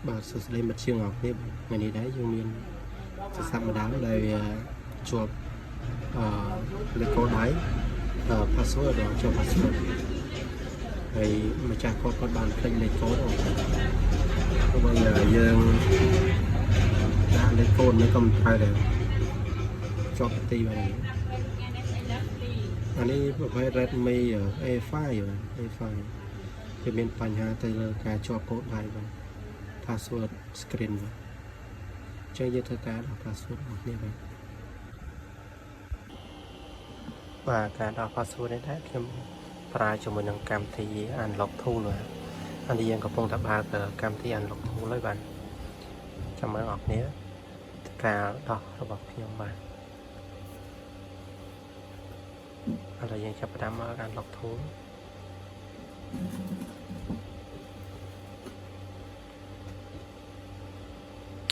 បាទសួស្តីមិត្តជាងអរគ្នាថ្ងៃនេះដែរយើងមានសរស័ព្ទម្ដងដែលជាប់លេខកូដដៃpassword របស់ជាប់ password ហើយម្ចាស់គាត់បានភ្លេចលេខកូដបើយើងដាក់លេខកូដនេះក៏មិនត្រូវដែរជាប់ទីបាទអានេះប្រភេទ Redmi A5 វាមានបញ្ហាទៅលើការជាប់កូដដៃបាទ password screen ចឹងយើងធ្វើការដាក់ password របស់គ្នាបាទការដាក់ password នេះដែរខ្ញុំប្រើជាមួយនឹងកម្មវិធី Unlock Tool អានេះយើងកំពុងតែបើកកម្មវិធី Unlock Tool ហើយបាទចាំមើលអ្នកគ្នាការដោះរបស់ខ្ញុំបាទឥឡូវយើងចាប់ផ្ដើមមក Unlock Tool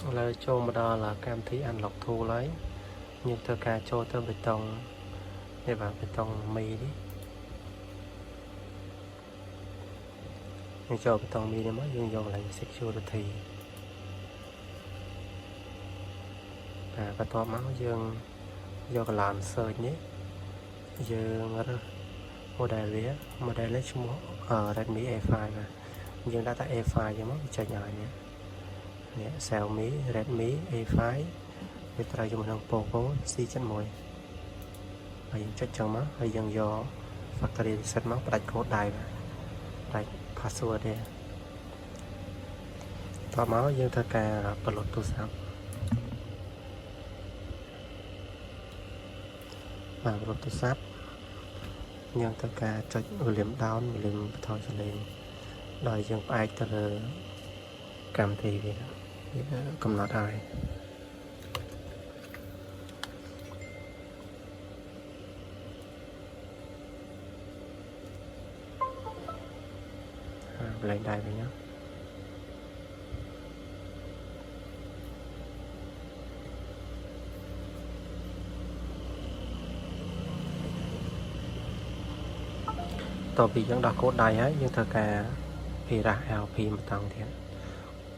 ឥឡូវចូលមកដល់កម្មវិធី Unlock Tool ហើយយើងធ្វើការចូលទៅបេតុងនេះបាទបេតុងមីនេះយើងចូលបេតុងមីនេះមកយើងយកកន្លែង security បាទបន្ទាប់មកយើងយកកន្លែង search នេះយើងរើស model វា model នេះឈ្មោះ Redmi A5 បាទយើងដាក់តែ A5 ចឹងមកចេញឲ្យនេះ Xiaomi Redmi A5 វាត្រូវជាមួយនឹង Poco C71 ហើយយើងចុចចឹងមកហើយយើងយក factory reset មកផ្ដាច់កូដដៃបាទផ្ដាច់ password ទេតបមកយើងធ្វើការ upload ទូរស័ព្ទបាទ upload ទូរស័ព្ទយើងធ្វើការចុច volume down volume បន្ថយសំឡេងដោយយើងផ្អែកទៅលើកម្មវិធីវាកំណត់ហើយលេងដៃវិញណាតទៅពីយើងដោះកូដដៃហើយយើងធ្វើការពីរ៉ាស់ LP ម្ដងទៀត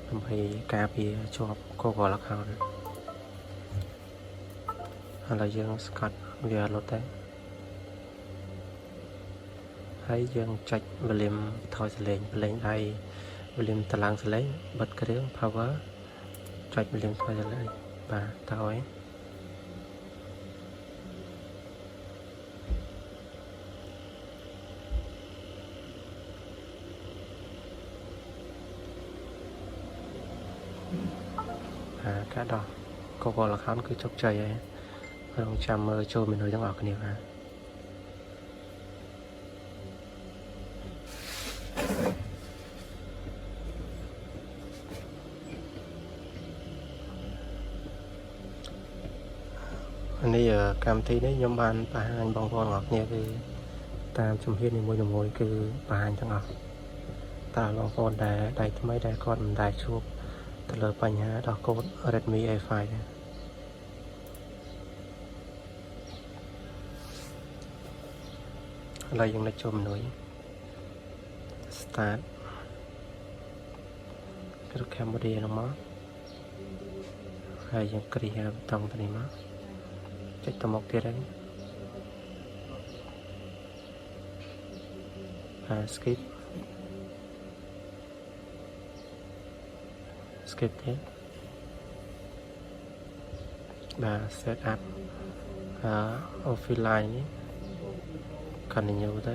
ដើម្បីការពារជាប់ Google account ឥឡូវយើងស្កត់វាលុតទៅហើយយើងចុច volume ថយសលេងភ្លេងដៃ volume តឡើងសលេងបិទគ្រឿង power ចុច volume ថយសលេងបាទទៅហើយការដោះ Google account គឺជោគជ័យហើយរងចាំមើលចូលមេនុយទាំងអស់គ្នាបាទនេះកម្មវិធីនេះខ្ញុំបានបង្ហាញបងប្អូនទាំងអស់គ្នាគឺតាមជំហាននីមួយៗគឺបង្ហាញទាំងអស់តើបងប្អូនដែលថ្មីដែលគាត់មិនដែលជួបទៅលើបញ្ហាដោះកូដ Redmi A5 ឥឡូវយើងនឹងចូលមេនុយ Start គឺ Cambodia នោះមកហើយយើងគ្រីបតង់ទៅនេះមកចុចទៅមុខទៀតហើយskip ទៀតបាទ set up offline នេះ continue ទៅ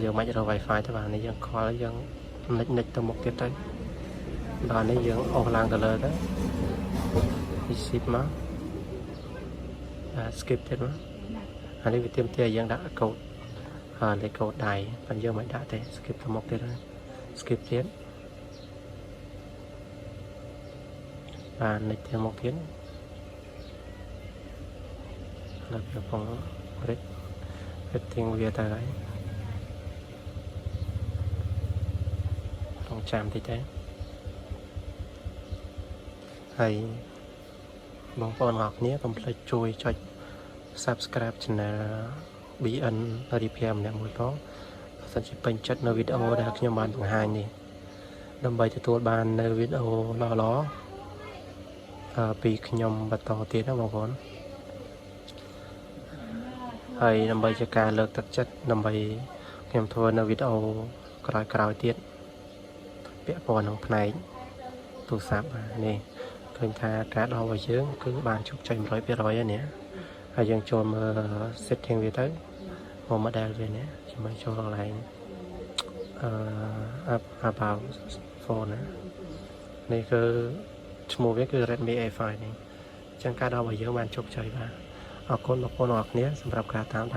យើងមិនរក Wi-Fi ទៅបាទនេះយើងខលយើងនិចទៅមុខទៀតទៅបាទនេះយើងអស់ឡើងទៅលើទៅ skip មកskip ទៀតមកអានេះវាទាមទារយើងដាក់កូដលេខកូដដៃប៉ុន្តែយើងមិនដាក់ទេ skip ទៅមុខទៀតហើយ skip ទៀតបាទនិចទៅមុខទៀតแล้วเดี๋ยวผมsetting វាទៅហើយต้องចាំតិចទេហើយបងប្អូនទាំងអស់គ្នាកុំភ្លេចជួយចុច subscribe channel BN Repair ម្នាក់មួយផងបើសិនជាពេញចិត្តនៅវីដេអូដែលខ្ញុំបានបង្ហាញនេះ ដើម្បីទទួលបាននៅវីដេអូល្អៗពីខ្ញុំបន្តទៀតណាបងប្អូនហើយដើម្បីជាការលើកទឹកចិត្តដើម្បីខ្ញុំធ្វើនៅវីដេអូក្រោយៗទៀតពាក់ព័ន្ធនឹងផ្នែកទូរស័ព្ទនេះឃើញថាការដោះរបស់យើងគឺបានជោគជ័យ 100% ហើយនេះហើយយើងចូលមើល setting វាទៅមក model វានេះជាមួយចូលកន្លែងabout phone ណានេះគឺឈ្មោះវាគឺ Redmi A5 នេះអញ្ចឹងការដោះរបស់យើងបានជោគជ័យបាទអរគុណបងប្អូនអរគ្នាសម្រាប់ការតាម